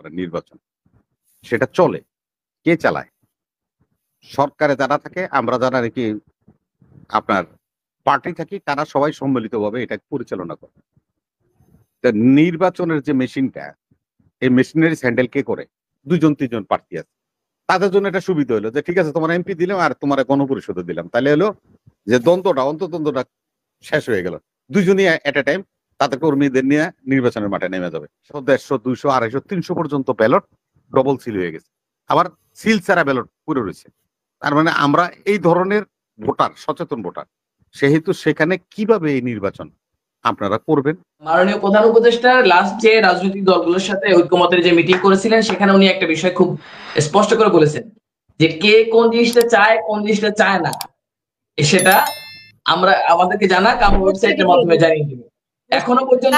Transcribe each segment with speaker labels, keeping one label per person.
Speaker 1: পারেন নির্বাচন, সেটা চলে, কে চালায়? সরকারে যারা থাকে, আমরা যারা নাকি আপনার পার্টি থাকি, তারা সবাই সম্মিলিতভাবে এটা পরিচালনা করে। তা নির্বাচনের যে মেশিনটা, এই মেশিনারিজ হ্যান্ডেল কে করে? ২-৩ জন প্রার্থী আছে। তাদের জন্য এটা সুবিধা হলো যে ঠিক আছে, তোমার এমপি দিলাম আর তোমার গণপরিষদে দিলাম, তাহলে হলো যে অন্তদ্বন্দ্বটা শেষ হয়ে গেল। দুইজনই এট এ টাইম তাদের কর্মীদের নিয়ে নির্বাচনের মাঠে নেমে যাবে। ১৫০, ২০০, ২৫০, ৩০০ পর্যন্ত ব্যালট ডবল সিল হয়ে গেছে, আবার সিল ছাড়া ব্যালট পড়ে রয়েছে। তার মানে আমরা এই ধরনের ভোটার, সচেতন ভোটার, সেহেতু সেখানে কিভাবে এই নির্বাচন আপনারা করবেন?
Speaker 2: মাননীয় প্রধান উপদেষ্টা লাস্ট যে রাজনৈতিক দলগুলোর সাথে ঐক্যমতের যে মিটিং করেছিলেন, সেখানে উনি একটা বিষয় খুব স্পষ্ট করে বলেছেন যে কে কোন জিনিসটা চায়, কোন জিনিসটা চায় না, সেটা আমরা আমাদেরকে জানাক, আমরা ওয়েবসাইটের মাধ্যমে জানিয়ে দিব। এখনো পর্যন্ত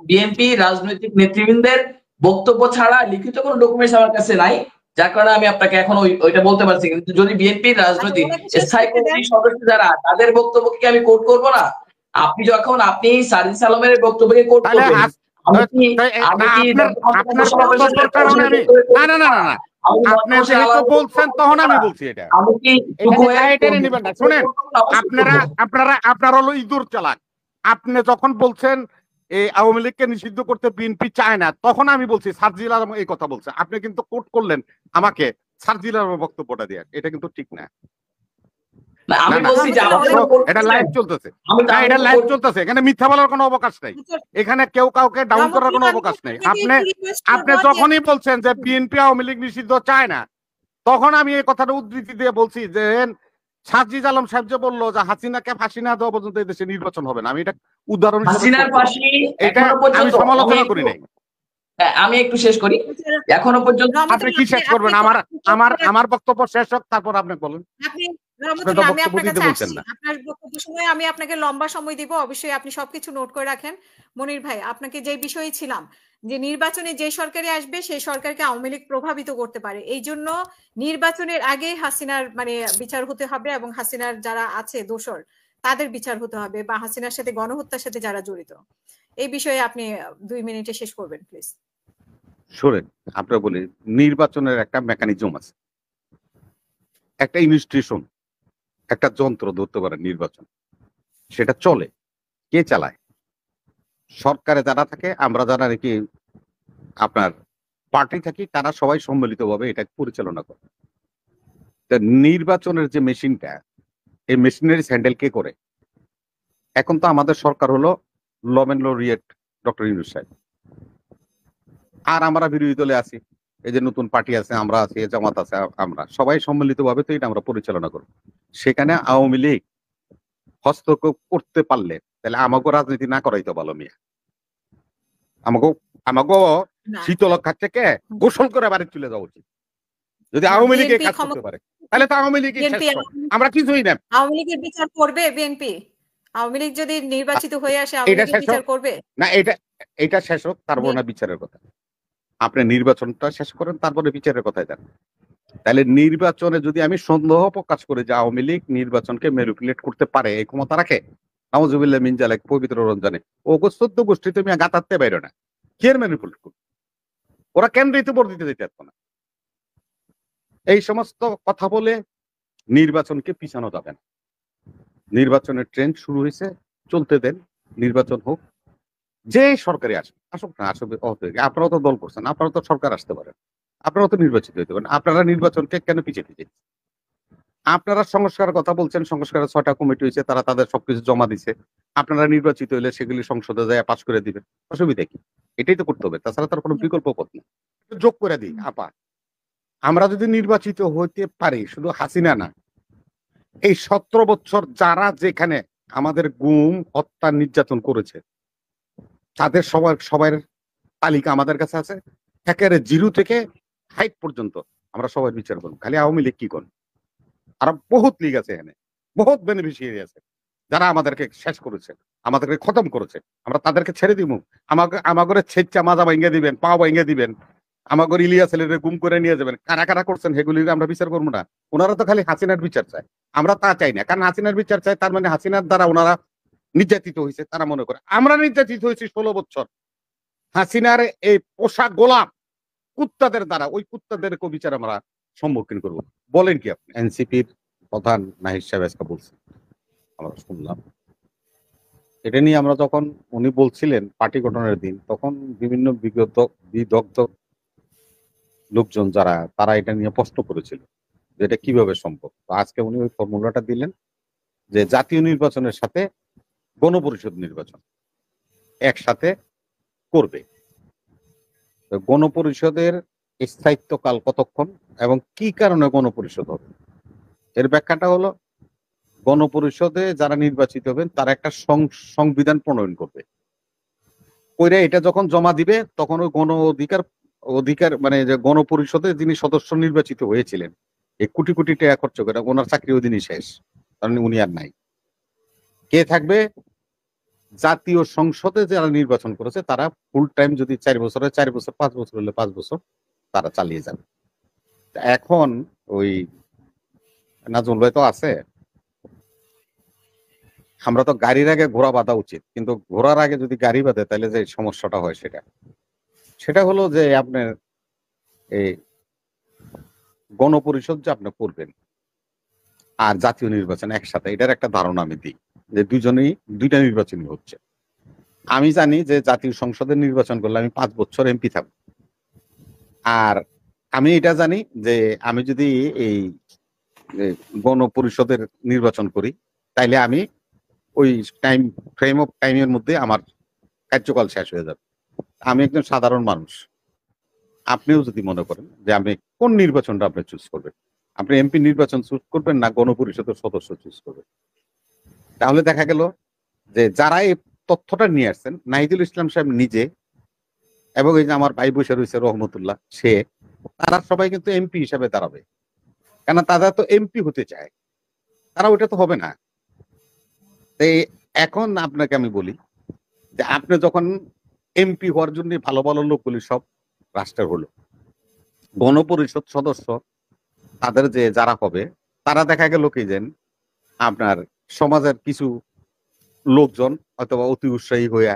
Speaker 2: বিএনপি রাজনৈতিক নেতৃবৃন্দের বক্তব্য ছাড়া লিখিত কোনো ডকুমেন্টস আমার কাছে নাই, যার কারণে আমি আপনাকে এখন ওইটা বলতে পারছি। কিন্তু যদি বিএনপির রাজনৈতিক স্থায়ী কমিটির সদস্য যারা, তাদের বক্তব্যকে আমি কোট করব না? আপনি যখন সার্জিস আলমের বক্তব্যকে কোট করবেন,
Speaker 1: আপনি যেহেতু বলছেন তখন আমি বলছি এটা। শুনেন, আপনারা হলো ইঁদুর চালাক। আপনি যখন বলছেন এই আওয়ামী লীগকে নিষিদ্ধ করতে বিএনপি চায় না, তখন আমি বলছি সার্জিল আলম এই কথা বলছে। আপনি কিন্তু কোট করলেন আমাকে সার্জিল আলমের বক্তব্যটা দিয়ে, এটা কিন্তু ঠিক না। এটা লাইভ চলতেছে, এটা লাইভ চলতেছে, এখানে মিথ্যা বলার কোনো অবকাশ নাই, এখানে কেউ কাউকে ডাউন করার কোনো অবকাশ নেই। আপনি যখনই বলছেন যে বিএনপি আওয়ামী লীগ নিষিদ্ধ চায় না, তখন আমি এই কথাটা উদ্ধৃতি দিয়ে বলছি যে সার্জিজ আলম সাহেব যে বললো যে হাসিনাকে ফাঁসি না দেওয়া পর্যন্ত এই দেশে নির্বাচন হবে না, আমি এটা উদাহরণ এটা আমি সমালোচনা করি নাই।
Speaker 2: আমি একটু শেষ করি। এখনো পর্যন্ত
Speaker 1: আপনি কি শেষ করবেন? আমার বক্তব্য শেষ হোক, তারপর আপনি বলেন।
Speaker 3: আমি আপনার কাছে আসছি, আপনার বক্তব্য সময় আমি আপনাকে লম্বা সময় দিব, অবশ্যই আপনি সবকিছু নোট করে রাখেন। মনির ভাই, আপনাকে যে বিষয়ে ছিলাম যে নির্বাচনে যে সরকারি আসবে সেই সরকারকে আওয়ামী লীগ প্রভাবিত করতে পারে, এই জন্য নির্বাচনের আগে হাসিনার বিচার হতে হবে এবং হাসিনার যারা আছে দোষর তাদের বিচার হতে হবে, বা হাসিনার সাথে গণহত্যার সাথে যারা জড়িত। এই বিষয়ে আপনি 2 মিনিটে শেষ করবেন প্লিজ।
Speaker 1: শুনেন, আপনারা বলি নির্বাচনের একটা মেকানিজম আছে, একটা ইনস্টিটিউশন, একটা যন্ত্র ধরতে পারে নির্বাচন, সেটা চলে, কে চালায়? সরকারে যারা থাকে, আমরা যারা নাকি আপনার পার্টি থাকি, তারা সবাই সম্মিলিতভাবে এটা পরিচালনা করে। নির্বাচনের যে মেশিনটা, এই মেশিনারিজ হ্যান্ডেল কে করে? এখন তো আমাদের সরকার হলো লমেন লরিয়েট ডক্টর ইউনূস সাহেব, আর আমরা বিরোধী দলে আছি, এই যে নতুন পার্টি আছে, আমরা আছি, জামাত আছে, আমরা সবাই সম্মিলিতভাবে তো এটা আমরা পরিচালনা করব। সেখানে আওয়ামী লীগ হস্তক্ষেপ করতে পারলে তাহলে আমাকে রাজনীতি না করাই তো ভালো। মিয়া আমাকে শীতলক্ষা থেকে গোসল করে বাড়ি চলে যাওয়া উচিত। যদি আওয়ামী লীগ কাজ করতে পারে, তাহলে তো আওয়ামী লীগ আমরা কিছুই না।
Speaker 3: আওয়ামী লীগের বিচার করবে বিএনপি? আওয়ামী লীগ যদি নির্বাচিত হয়ে আসে, আওয়ামী লীগ বিচার করবে
Speaker 1: না? এটা শেষ হোক, তারপর না বিচারের কথা। আপনি নির্বাচনটা শেষ করেন, তারপরে বিচারের কথায় যান। তাহলে নির্বাচনে যদি আমি সন্দেহ প্রকাশ করি যে আওয়ামী লীগ নির্বাচনকে ম্যানিপুলেট করতে পারে, এই ক্ষমতা রাখে, নাউজুবিল্লাহ মিন যালিক, পবিত্র রমজানে ও 14 গোষ্ঠী তুমি গাতাতে বাইরে না, কে ম্যানিপুলেট করবে? ওরা কেন্দ্রিত ভোট দিতে যেতে পারতো না। এই সমস্ত কথা বলে নির্বাচনকে পিছানো যাবে না। নির্বাচনের ট্রেন্ড শুরু হয়েছে, চলতে দেন, নির্বাচন হোক, যে সরকারি আসুক না আসবে। আপনারাও তো দল করছেন, আপনারা তো সরকার আসতে পারেন, আপনারাও তো নির্বাচিত হইতে পারেন। আপনারা নির্বাচনকে কেন পিছিয়ে দিচ্ছেন? আপনারা সংস্কারের কথা বলছেন, সংস্কারের 6টা কমিটি হয়েছে, তারা তাদের সবকিছু জমা দিছে। আপনারা নির্বাচিত হইলে সেগুলি সংসদে যায় পাস করে দিবেন, অসুবিধা কি? এটাই তো করতে হবে, তাছাড়া তার কোনো বিকল্প পথ নেই। যোগ করে দিই আপা, আমরা যদি নির্বাচিত হইতে পারি, শুধু হাসিনা না, এই 17 বছর যারা যেখানে আমাদের গুম, হত্যা, নির্যাতন করেছে, তাদের সবার তালিকা আমাদের কাছে আছে, একেবারে 0 থেকে 60 পর্যন্ত আমরা সবার বিচার করব। খালি আওয়ামী লীগ কি করেন? আর বহুত লীগ আছে এখানে, বহুত বেনিফিশিয়ারি আছে যারা আমাদেরকে শেষ করেছে, আমাদেরকে খতম করেছে। আমরা তাদেরকে ছেড়ে দিব? আমাকে ছেচ্চা মাজা ভেঙে দিবেন, পা ভেঙে দিবেন, আমাকে ইলিয়াস আলীর গুম করে নিয়ে যাবেন, কারা কারা করছেন সেগুলির আমরা বিচার করবো না? ওনারা তো খালি হাসিনার বিচার চায়, আমরা তা চাই না। কারণ হাসিনার বিচার চায়, তার মানে হাসিনার দ্বারা ওনারা নির্যাতিত হয়েছে, তারা মনে করে। আমরা নির্যাতিত হয়েছি 16 বছর, হাসিনার এই পোষা গোলাম কুত্তাদের দ্বারা ওই কুত্তাদের বিচার আমরা সম্মুখীন করব। বলেন কি আপনি? এনসিপির প্রধান নাহিদ সাহেব আজকে বলছেন, আমরা শুনলাম। এটা নিয়ে আমরা যখন উনি বলছিলেন পার্টি গঠনের দিন, তখন বিভিন্ন বিদগ্ধ লোকজন যারা তারা এটা নিয়ে প্রশ্ন করেছিল যে এটা কিভাবে সম্ভব। তো আজকে উনি ওই ফর্মুলাটা দিলেন যে জাতীয় নির্বাচনের সাথে গণপরিষদ নির্বাচন একসাথে করবে। তো গণপরিষদের স্থায়িত্বকাল কতক্ষণ এবং কি কারণে গণপরিষদ হবে, এর ব্যাখ্যাটা হলো গণপরিষদে যারা নির্বাচিত হবেন তারা একটা সংবিধান প্রণয়ন করবে, কইরা এটা যখন জমা দিবে তখন ওই অধিকার মানে যে গণপরিষদে যিনি সদস্য নির্বাচিত হয়েছিলেন এই কোটি কোটি টাকা খরচ করে ওনার চাকরি ওই দিনই শেষ, কারণ উনি আর নাই। কে থাকবে? জাতীয় সংসদে যারা নির্বাচন করেছে তারা ফুল টাইম, যদি 4 বছর হয় 4 বছর, 5 বছর হলে 5 বছর তারা চালিয়ে যাবে। এখন ওই নাজমুল ভাই তো আছে, আমরা তো গাড়ির আগে ঘোড়া বাঁধা উচিত, কিন্তু ঘোড়ার আগে যদি গাড়ি বাঁধে তাহলে যে সমস্যাটা হয় সেটা হলো যে আপনার এই গণপরিষদ যে আপনি করবেন আর জাতীয় নির্বাচন একসাথে, এটার একটা ধারণা আমি দিই যে দুইটা নির্বাচনই হচ্ছে। আমি জানি যে জাতীয় সংসদের নির্বাচন করলে আমি 5 বছর এমপি থাকবো, আর আমি এটা জানি যে আমি যদি এই গণপরিষদের নির্বাচন করি তাইলে আমি ওই ফ্রেম অফ টাইমের মধ্যে আমার কার্যকাল শেষ হয়ে যাবে। আমি একজন সাধারণ মানুষ, আপনিও যদি মনে করেন যে আপনি কোন নির্বাচনটা আপনি চুজ করবেন, আপনি এমপি নির্বাচন চুজ করবেন না গণপরিষদের সদস্য চুজ করবেন, তাহলে দেখা গেল যে যারা এই তথ্যটা নিয়ে আসছেন নাহিদুল ইসলাম সাহেব নিজে এবং এই যে আমার ভাই বসে রয়েছে রহমতুল্লাহ, তারা সবাই কিন্তু এমপি হিসাবে দাঁড়াবে, কেন তারা তো এমপি হতে চায়, তারা ওইটা তো হবে না। তাই এখন আপনাকে আমি বলি যে আপনি যখন এমপি হওয়ার জন্য ভালো ভালো লোকগুলি সব রাষ্ট্রের হলো, গণপরিষদ সদস্য তাদের যে যারা হবে তারা দেখা গেল কি যেন আপনার সমাজের কিছু লোকজন অথবা অতি উৎসাহী হইয়া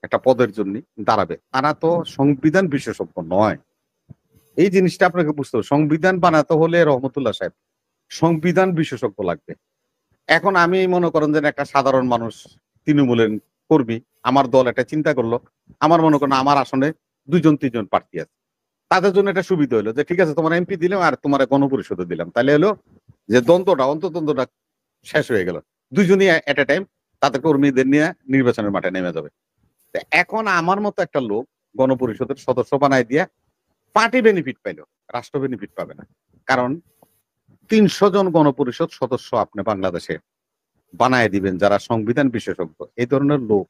Speaker 1: একটা পদের জন্য দাঁড়াবে, তারা তো সংবিধান বিশেষজ্ঞ নয়। এই জিনিসটা আপনাকে বুঝতে হবে। সংবিধান বানাতে হলে রহমতুল্লাহ সাহেব সংবিধান বিশেষজ্ঞ লাগবে। এখন আমি মনে করেন যে একটা সাধারণ মানুষ, তৃণমূলের কর্মী, আমার দল একটা চিন্তা করলো, আমার মনে করেন আমার আসনে 2-3জন প্রার্থী আছে, তাদের জন্য একটা সুবিধা হলো যে ঠিক আছে তোমার এমপি দিলাম আর তোমার গণপরিষদে দিলাম, তাহলে হলো যে অন্তদ্বন্দ্বটা শেষ হয়ে গেল, দুইজনই এট এ টাইম তাদের কর্মীদের নিয়ে নির্বাচনের মাঠে নেমে যাবে। এখন আমার মতো একটা লোক গণপরিষদের সদস্য বানাই দিয়া পার্টি বেনিফিট পাইলো, রাষ্ট্র বেনিফিট পাবে না। কারণ 300 জন গণপরিষদ সদস্য আপনি বাংলাদেশে বানায় দিবেন যারা সংবিধান বিশেষজ্ঞ, এই ধরনের লোক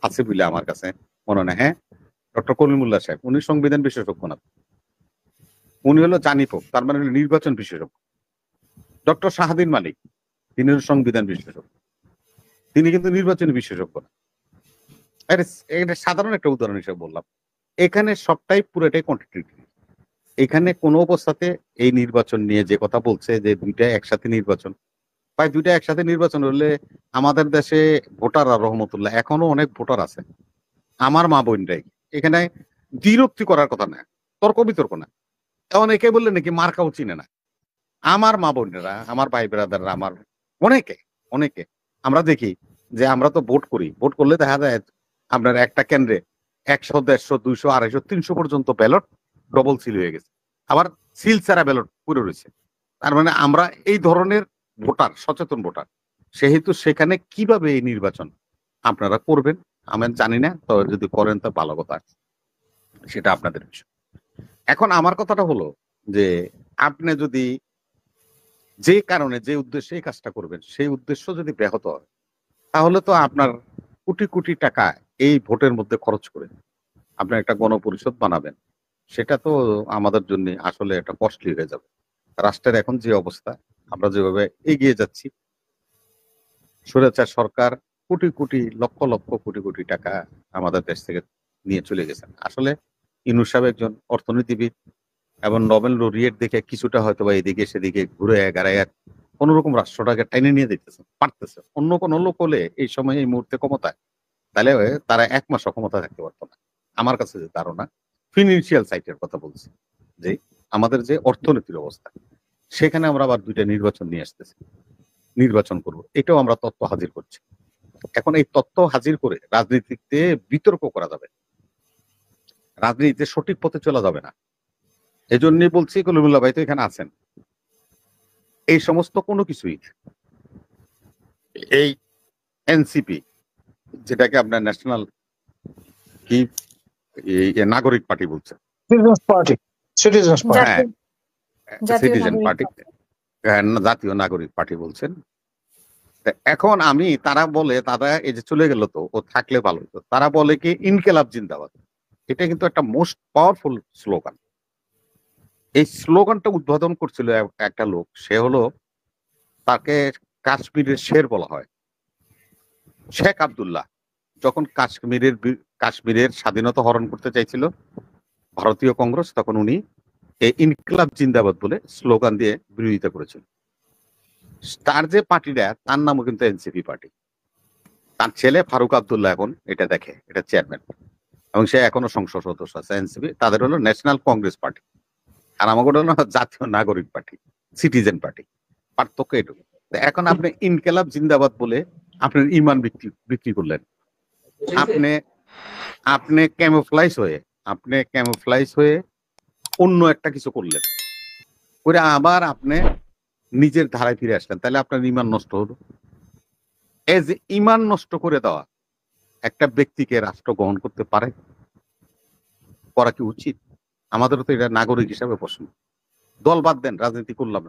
Speaker 1: আছে বলে আমার কাছে মনে হয়। হ্যাঁ, ডক্টর কলিমুল্লাহ সাহেব উনি সংবিধান বিশেষজ্ঞ না, উনি হলো জানিপোক, তার মানে নির্বাচন বিশেষজ্ঞ। ডক্টর শাহাদিন মালিক তিনি সংবিধান বিশেষজ্ঞ, তিনি কিন্তু নির্বাচনী বিশেষজ্ঞ না। এটা সাধারণ একটা উদাহরণ হিসেবে বললাম। এখানে সবটাই পুরোটাই কন্ট্রাডিক্টরি। এখানে কোনো অবস্থাতে এই নির্বাচন নিয়ে যে কথা বলছে যে দুইটা একসাথে নির্বাচন, প্রায় দুইটা একসাথে নির্বাচন হলে আমাদের দেশে ভোটাররা রহমতুল্লাহ এখনো অনেক ভোটার আছে, আমার মা বোনরাই, এখানে বিরক্তি করার কথা না, তর্ক বিতর্ক না। অনেকে বললে নাকি মার্কাও চিনে না, আমার মা বোনেরা, আমার ভাই ব্রাদাররা, আমার অনেকে অনেকে আমরা দেখি যে আমরা তো ভোট করি, ভোট করলে দেখা যায় আপনার একটা কেন্দ্রে 100, 150, 200, 250, 300 পর্যন্ত ব্যালট ডবল সিল হয়ে গেছে, আবার সিল ছাড়া ব্যালট পুরো রয়েছে। তার মানে আমরা এই ধরনের ভোটার, সচেতন ভোটার, সেহেতু সেখানে কিভাবে এই নির্বাচন আপনারা করবেন আমি জানি না, তো যদি করেন তো ভালো কথা, সেটা আপনাদের বিষয়। এখন আমার কথাটা হলো যে আপনি যদি যে কারণে যে উদ্দেশ্যে এই কাজটা করবেন সেই উদ্দেশ্য যদি ব্যাহত হয়, তাহলে তো আপনার কোটি কোটি টাকা এই ভোটের মধ্যে খরচ করে আপনি একটা গণপরিষদ বানাবেন, সেটা তো আমাদের জন্য আসলে একটা কস্টলি হয়ে যাবে। রাষ্ট্রের এখন যে অবস্থা, আমরা যেভাবে এগিয়ে যাচ্ছি, স্বৈরাচার সরকার কোটি কোটি লক্ষ লক্ষ কোটি কোটি টাকা আমাদের দেশ থেকে নিয়ে চলে গেছেন। আসলে ইউনূস সাহেব একজন অর্থনীতিবিদ এবং নোবেল লরিয়েট দেখে কিছুটা হয়তো বা এদিকে সেদিকে ঘুরে গাড়ায় কোন রকম রাষ্ট্রটাকে টেনে নিয়ে দিতেছে, পারতেছে। অন্য কোন লোক হলে এই সময় এই মুহূর্তে ক্ষমতায়, তাহলে তারা 1 মাসও ক্ষমতা থাকতে পারতো না। আমার কাছে যে ধারণা, ফিনান্সিয়াল সাইটের কথা বলছি, যে আমাদের যে অর্থনীতির অবস্থা, সেখানে আমরা আবার 2টা নির্বাচন নিয়ে আসতেছি, নির্বাচন করব, এটাও আমরা তথ্য হাজির করছি। এখন এই তথ্য হাজির করে রাজনীতিতে বিতর্ক করা যাবে, রাজনীতিতে সঠিক পথে চলা যাবে না। এজন্যই বলছি, কলিমুল্লাহ ভাই তো এখানে আছেন, এই সমস্ত কোনো কিছুই এই এনসিপি, যেটাকে আপনার ন্যাশনাল কি নাগরিক পার্টি বলছে,
Speaker 4: সিটিজেন্স পার্টি,
Speaker 1: হ্যাঁ
Speaker 3: জাতীয়
Speaker 1: সিটিজেন
Speaker 3: নাগরিক
Speaker 1: পার্টি, জাতীয় নাগরিক পার্টি বলছেন। এখন আমি, তারা বলে, তারা এই যে চলে গেল, তো ও থাকলে ভালো হতো, তারা বলে কি ইনকেলাব জিন্দাবাদ। এটা কিন্তু একটা মোস্ট পাওয়ারফুল স্লোগান। এই স্লোগানটা উদ্বোধন করছিল একটা লোক, সে হলো, তাকে কাশ্মীরের শের বলা হয়, শেখ আব্দুল্লাহ। যখন কাশ্মীরের স্বাধীনতা হরণ করতে চাইছিল ভারতীয় কংগ্রেস, তখন উনি এই ইনকিলাব জিন্দাবাদ বলে স্লোগান দিয়ে বিরোধিতা করেছিল। তার যে পার্টিটা, তার নামও কিন্তু এনসিপি পার্টি। তার ছেলে ফারুক আব্দুল্লাহ এখন এটা দেখে, এটা চেয়ারম্যান, এবং সে এখনো সংসদ সদস্য আছে এনসিপি। তাদের হলো ন্যাশনাল কংগ্রেস পার্টি, আর আমাদের হলো জাতীয় নাগরিক পার্টি, সিটিজেন পার্টি। পার্থক্য এটুকু। এখন আপনি ইনকিলাব জিন্দাবাদ বলে আপনার ইমান বিক্রি করলেন। আপনি ক্যামোফ্লাইজ হয়ে অন্য একটা কিছু করলেন, করে আবার আপনি নিজের ধারায় ফিরে আসলেন, তাহলে আপনার ইমান নষ্ট হলো। এই যে ইমান নষ্ট করে দেওয়া একটা ব্যক্তিকে রাষ্ট্র গ্রহণ করতে পারে, করা কি উচিত? আমাদেরও তো এটা নাগরিক হিসাবে প্রশ্ন। দল বাদ দেন, রাজনীতি করলাম না।